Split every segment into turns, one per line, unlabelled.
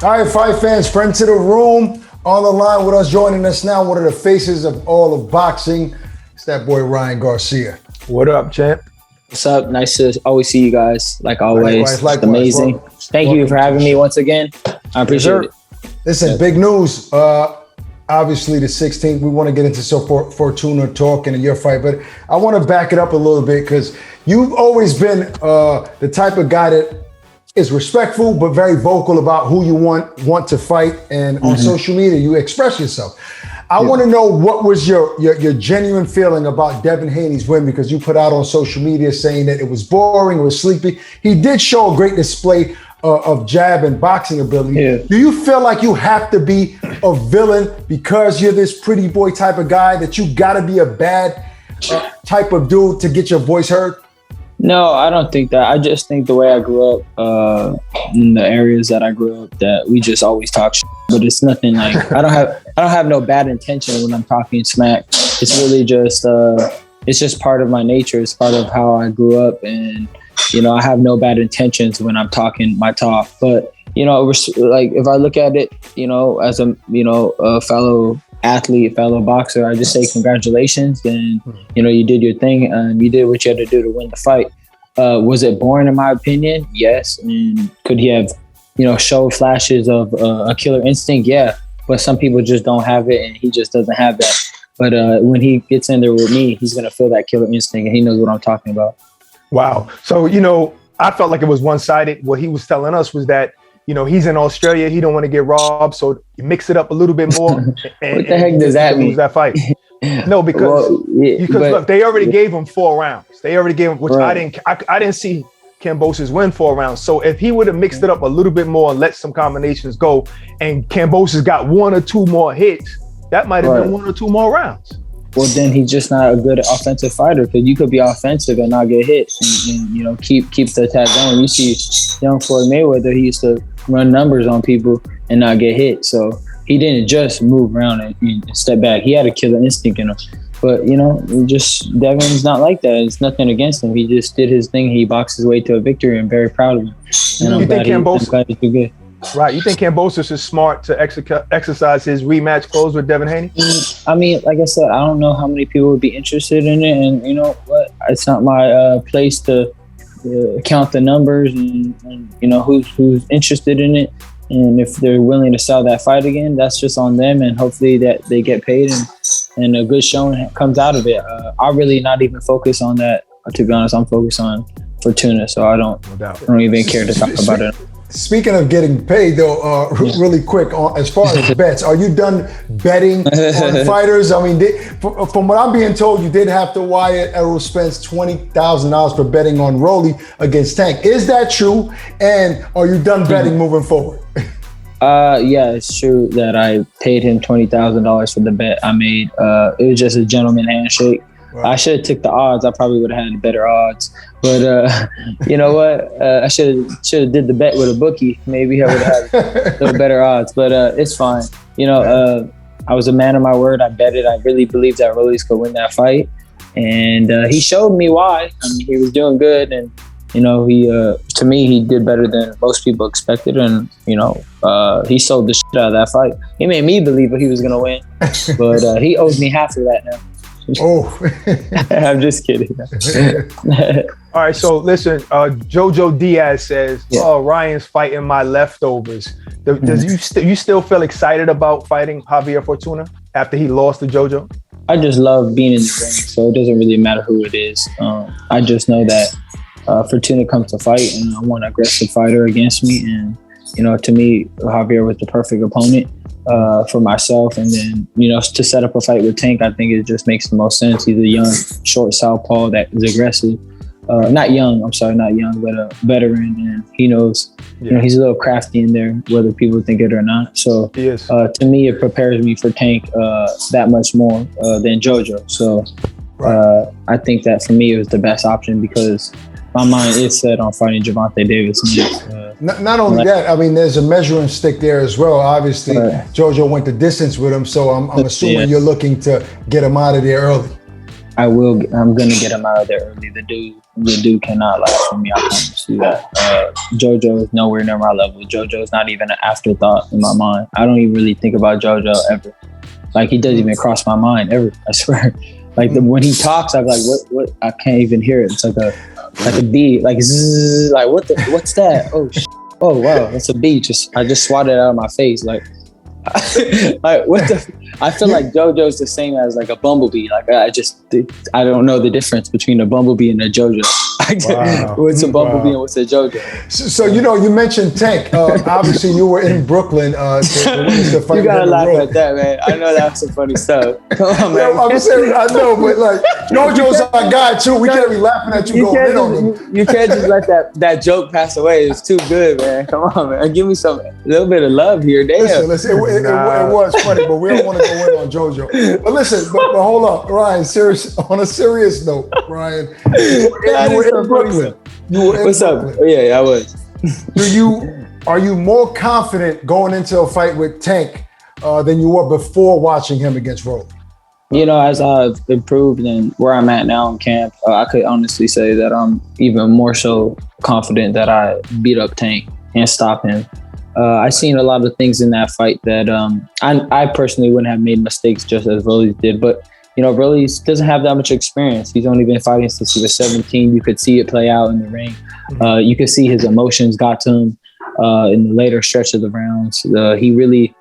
All right, fight fans, friend to the room. On the line with us, joining us now, one of the faces of all of boxing. It's that boy Ryan Garcia.
What up, champ?
What's up? Nice to always see you guys. Like always,
likewise.
Amazing. Thank you for having me once again. I appreciate it.
Listen, big news. Obviously, the 16th, we want to get into Fortuna talk and your fight, but I want to back it up a little bit because you've always been the type of guy that is respectful but very vocal about who you want to fight, and on social media you express yourself. I want to know what was your genuine feeling about Devin Haney's win, because you put out on social media saying that it was boring, it was sleepy. He did show a great display of jab and boxing ability. Yeah. Do you feel like you have to be a villain because you're this pretty boy type of guy, that you got to be a bad type of dude to get your voice heard?
No, I don't think that. I just think the way I grew up, in the areas that I grew up, that we just always talk shit. But it's nothing like I don't have no bad intention when I'm talking smack. It's really just it's just part of my nature. It's part of how I grew up, and I have no bad intentions when I'm talking my talk. But like if I look at it, as a fellow athlete, fellow boxer, I just say congratulations, and you did your thing and you did what you had to do to win the fight. Was it boring in my opinion? Yes. And could he have showed flashes of a killer instinct? Yeah, but some people just don't have it, and he just doesn't have that. But when he gets in there with me, he's gonna feel that killer instinct, and he knows what I'm talking about.
Wow. So I felt like it was one-sided. What he was telling us was that he's in Australia. He don't want to get robbed, so you mix it up a little bit more.
What the heck does that mean?
Lose that fight? No, because look, they already gave him 4 rounds. They already gave him, which right. I didn't see Kambosos win 4 rounds. So if he would have mixed it up a little bit more and let some combinations go, and Kambosos got 1 or 2 more hits, that might have been 1 or 2 more rounds.
Well, then he's just not a good offensive fighter, because you could be offensive and not get hit, and keep the attack going. You see, young Floyd Mayweather, he used to run numbers on people and not get hit. So he didn't just move around and step back. He had a killer instinct in him. But Devin's not like that. It's nothing against him. He just did his thing. He boxed his way to a victory. I'm very proud of him. And I'm glad he did good.
Right. You think Kambosos is smart to exercise his rematch clause with Devin Haney?
I mean, like I said, I don't know how many people would be interested in it. And you know what? It's not my place to count the numbers and who's interested in it. And if they're willing to sell that fight again, that's just on them. And hopefully that they get paid and a good showing comes out of it. I really not even focus on that. To be honest, I'm focused on Fortuna. So I don't even care to talk about it.
Speaking of getting paid, though, really quick, as far as bets, are you done betting on fighters? I mean, from what I'm being told, you did have to wire Errol Spence $20,000 for betting on Rolly against Tank. Is that true? And are you done betting moving forward?
Yeah, it's true that I paid him $20,000 for the bet I made. It was just a gentleman handshake. Right. I should have took the odds. I probably would have had better odds. But you know what? I should have did the bet with a bookie. Maybe I would have had a little better odds. But it's fine. I was a man of my word. I bet it. I really believed that Rolly's could win that fight. And he showed me why. I mean, he was doing good. And, he to me, he did better than most people expected. And, he sold the shit out of that fight. He made me believe that he was going to win. But he owes me half of that now.
Oh,
I'm just kidding.
All right, so listen, Jojo Diaz says, "Oh, Ryan's fighting my leftovers." Does you still feel excited about fighting Javier Fortuna after he lost to Jojo?
I just love being in the ring, so it doesn't really matter who it is. I just know that Fortuna comes to fight, and I want an aggressive fighter against me. And to me, Javier was the perfect opponent for myself. And then, to set up a fight with Tank, I think it just makes the most sense. He's a young, short southpaw that is aggressive. Not young, but a veteran. And he knows, he's a little crafty in there, whether people think it or not. So to me, it prepares me for Tank that much more than Jojo. So I think that for me, it was the best option because my mind is set on fighting Gervonta Davis.
Not only that, I mean, there's a measuring stick there as well. Obviously, Jojo went the distance with him, so I'm assuming you're looking to get him out of there early.
I'm gonna get him out of there early. The dude cannot last for me. I promise you that. JoJo is nowhere near my level. JoJo's not even an afterthought in my mind. I don't even really think about JoJo ever. Like, he doesn't even cross my mind ever. I swear. Like, when he talks, I'm like, what? I can't even hear it. It's like a bee. Like, zzz, like what's that? Oh wow, that's a bee. I just swatted it out of my face. Like, like what the? I feel like JoJo's the same as like a bumblebee. Like, I don't know the difference between a bumblebee and a JoJo. Wow. What's a bumblebee and what's a JoJo?
So you mentioned Tank. Obviously, you were in Brooklyn to fight.
You gotta laugh at that, man. I know that's some funny stuff. Come on, man.
I'm saying, I know, but like JoJo's our guy too. We can't be laughing at you going in on him.
You can't just let that joke pass away. It's too good, man. Come on, man. Give me a little bit of love here. Damn.
Listen, it was funny, but we don't want to go in on JoJo. But listen, but hold on, Ryan. On a serious note, Ryan, you were in Brooklyn.
What's up? Yeah, I was.
Are you more confident going into a fight with Tank than you were before watching him against Rolly?
You know, as I've improved and where I'm at now in camp, I could honestly say that I'm even more so confident that I beat up Tank and stop him. I've seen a lot of things in that fight that I personally wouldn't have made mistakes just as Rolly did, but you know, Rolly doesn't have that much experience. He's only been fighting since he was 17. You could see it play out in the ring. You could see his emotions got to him in the later stretch of the rounds. He really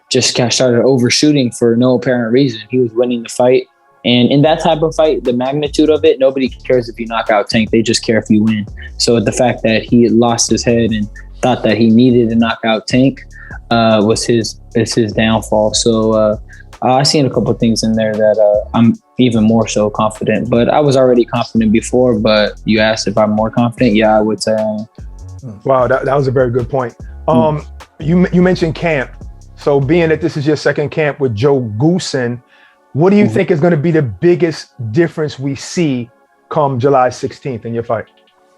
just started overshooting for no apparent reason. He was winning the fight. And in that type of fight, the magnitude of it, nobody cares if you knock out Tank. They just care if you win. So the fact that he had lost his head and thought that he needed to knock out Tank was his downfall. So I've seen a couple of things in there that I'm even more so confident. But I was already confident before, but you asked if I'm more confident. Yeah, I would say I am.
Wow, that was a very good point. You mentioned camp. So being that this is your second camp with Joe Goosen, what do you think is going to be the biggest difference we see come July 16th in your fight?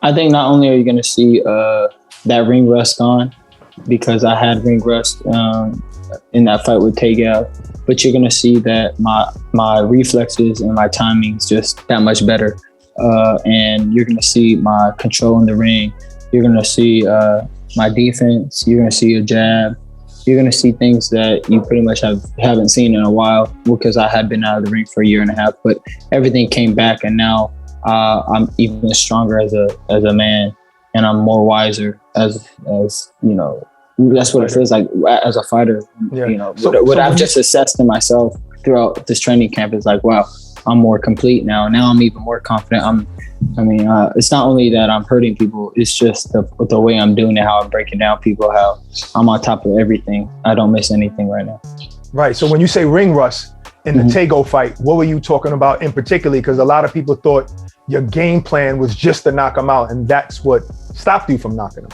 I think not only are you going to see that ring rust gone, because I had ring rust in that fight with Tegal, but you're going to see that my reflexes and my timing's just that much better. And you're going to see my control in the ring. You're going to see my defense. You're going to see a jab. You're going to see things that you pretty much haven't seen in a while, because I had been out of the ring for a year and a half, but everything came back, and now I'm even stronger as a man, and I'm more wiser as you know. That's what it feels like as a fighter. Yeah. You know, what I've just assessed in myself throughout this training camp is like, wow, I'm more complete now. Now I'm even more confident. It's not only that I'm hurting people, it's just the way I'm doing it, how I'm breaking down people, how I'm on top of everything. I don't miss anything right now.
Right. So when you say ring rust in the Tego fight, what were you talking about in particular? Because a lot of people thought your game plan was just to knock him out, and that's what stopped you from knocking him.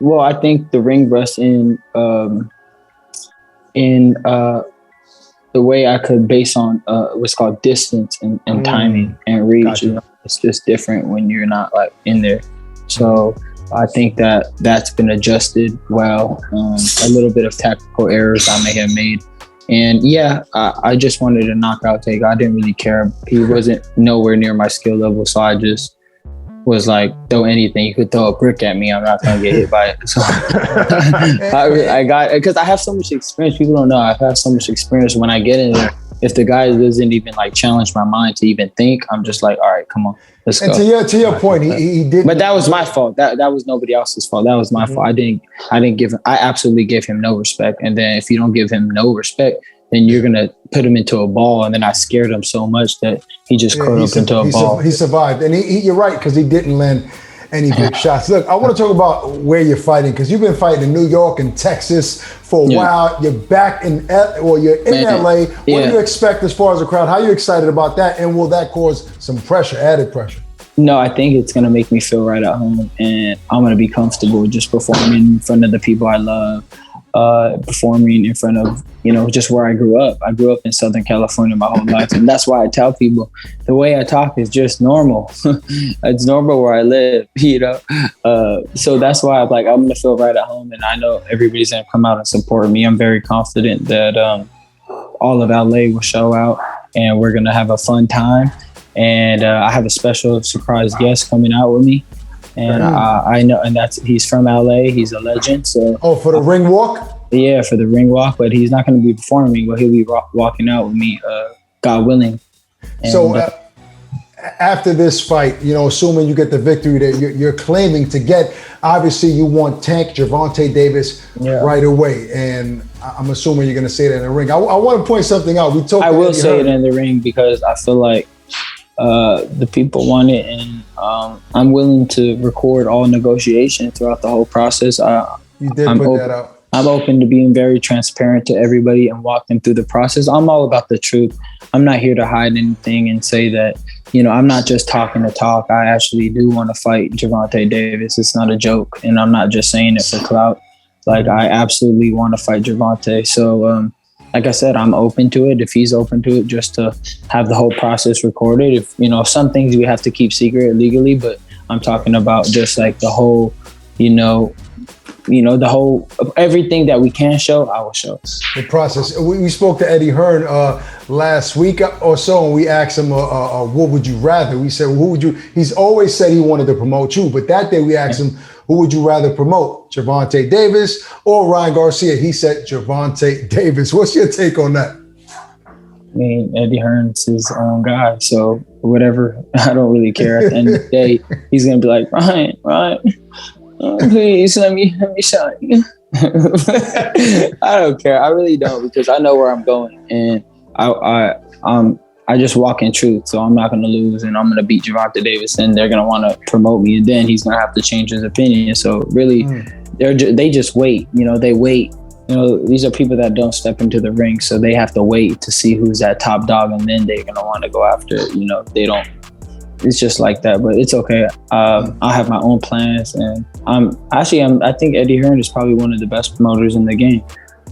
Well, I think the ring rust in the way I could base on what's called distance and timing and reach. Gotcha. You know, it's just different when you're not like in there. So I think that's been adjusted well. A little bit of tactical errors I may have made. And yeah, I just wanted to knock out Take. I didn't really care. He wasn't nowhere near my skill level. So I just was like, throw anything. You could throw a brick at me, I'm not gonna get hit by it. So I got, because I have so much experience. People don't know I've had so much experience. When I get in there, if the guy doesn't even like challenge my mind to even think, I'm just like, all right, come on, let's go.
And to your point, he did.
But that was my fault. That was nobody else's fault. That was my fault. I absolutely gave him no respect. And then if you don't give him no respect, then you're going to put him into a ball. And then I scared him so much that he just curled up into a ball.
He survived. And you're right, because he didn't land any big shots. Look, I want to talk about where you're fighting, because you've been fighting in New York and Texas for a while. You're back in, you're in LA. What do you expect as far as the crowd? How are you excited about that? And will that cause some pressure, added pressure?
No, I think it's going to make me feel right at home. And I'm going to be comfortable just performing in front of the people I love. Performing in front of, just where I grew up. I grew up in Southern California my whole life. And that's why I tell people the way I talk is just normal. It's normal where I live, So that's why I'm going to feel right at home. And I know everybody's going to come out and support me. I'm very confident that all of LA will show out. and we're gonna have a fun time. And I have a special surprise guest coming out with me, and I know, and he's from LA. He's a legend. So
for the ring walk.
Yeah, for the ring walk, but he's not going to be performing, but he'll be walking out with me, God willing. And,
so after this fight, assuming you get the victory that you're claiming to get, obviously you want Tank Gervonta Davis right away. And I'm assuming you're going to say that in the ring. I want to point something out.
I will say it in the ring because I feel like the people want it, and I'm willing to record all negotiations throughout the whole process.
You did put that out.
I'm open to being very transparent to everybody and walk them through the process. I'm all about the truth. I'm not here to hide anything and say that, I'm not just talking to talk. I actually do want to fight Gervonta Davis. It's not a joke. And I'm not just saying it for clout. Like, I absolutely want to fight Gervonta. So, like I said, I'm open to it. If he's open to it, just to have the whole process recorded. If, some things we have to keep secret legally, but I'm talking about just like the whole, the whole everything that we can show, I will show.
The process. We spoke to Eddie Hearn last week or so, and we asked him, what would you rather? We said, who would you? He's always said he wanted to promote you, but that day we asked him, who would you rather promote, Gervonta Davis or Ryan Garcia? He said Gervonta Davis. What's your take on that?
I mean, Eddie Hearn's his own guy, so whatever. I don't really care. At the end of the day, he's gonna be like, Ryan. Please let me shine. I don't care. I really don't, because I know where I'm going, and I just walk in truth. So I'm not going to lose, and I'm going to beat Gervonta Davis, and they're going to want to promote me, and then he's going to have to change his opinion. So really, they just wait. They wait. These are people that don't step into the ring, so they have to wait to see who's that top dog, and then they're going to want to go after it. They don't. It's just like that, but it's okay. I have my own plans, and I think Eddie Hearn is probably one of the best promoters in the game.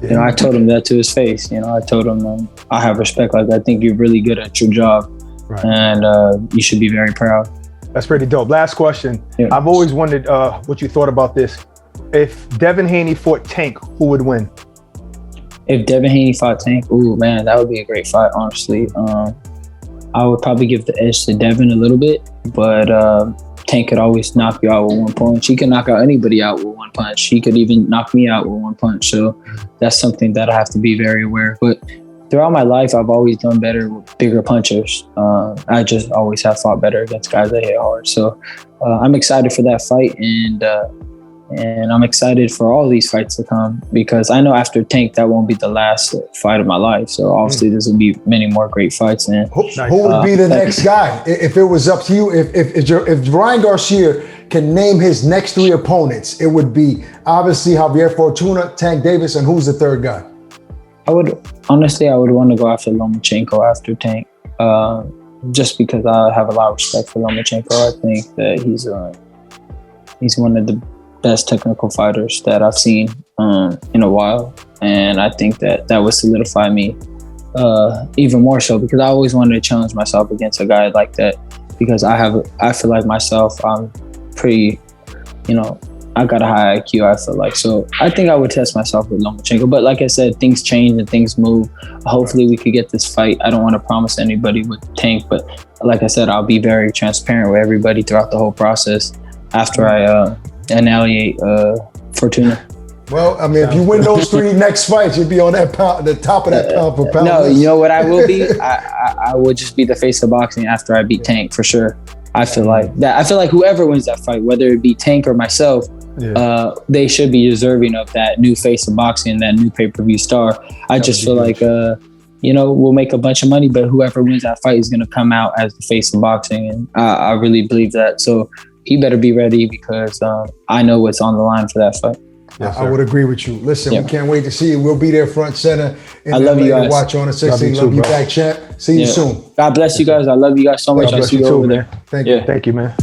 Yeah. I told him that to his face. I told him I have respect. Like, I think you're really good at your job, right, and you should be very proud.
That's pretty dope. Last question. Yeah. I've always wondered what you thought about this. If Devin Haney fought Tank, who would win?
If Devin Haney fought Tank, ooh man, that would be a great fight. Honestly. I would probably give the edge to Devin a little bit, but Tank could always knock you out with one punch. He can knock out anybody out with one punch. He could even knock me out with one punch. So that's something that I have to be very aware of. But throughout my life, I've always done better with bigger punchers. I just always have fought better against guys that hit hard. So I'm excited for that fight, and I'm excited for all these fights to come, because I know after Tank, that won't be the last fight of my life. So obviously this will be many more great fights. And
who would be the next guy if it was up to you? If Ryan Garcia can name his next three opponents, it would be obviously Javier Fortuna, Tank Davis, and who's the third guy?
I would want to go after Lomachenko after Tank, just because I have a lot of respect for Lomachenko. I think that he's one of the best technical fighters that I've seen in a while, and I think that would solidify me even more so, because I always wanted to challenge myself against a guy like that, because I feel like myself, I'm pretty, I got a high IQ, I feel like. So I think I would test myself with Lomachenko, but like I said, things change and things move. Hopefully we could get this fight. I don't want to promise anybody with Tank, but like I said, I'll be very transparent with everybody throughout the whole process after I annihilate Fortuna.
Well, I mean, if you win those three next fights, you'll be on the top of that pound for pound.
No,
list.
You know what I will be? I would just be the face of boxing after I beat Tank, for sure. I feel like that. I feel like whoever wins that fight, whether it be Tank or myself, they should be deserving of that new face of boxing and that new pay-per-view star. I just feel like, we'll make a bunch of money, but whoever wins that fight is going to come out as the face of boxing. And I really believe that. So he better be ready, because I know what's on the line for that fight.
Yes, I would agree with you. Listen, we can't wait to see you. We'll be there front center.
I love you guys.
Watch on the 16. Love you back, champ. See you soon.
God bless you guys. I love you guys so much. I'll see you over there.
Thank you.
Thank you, man.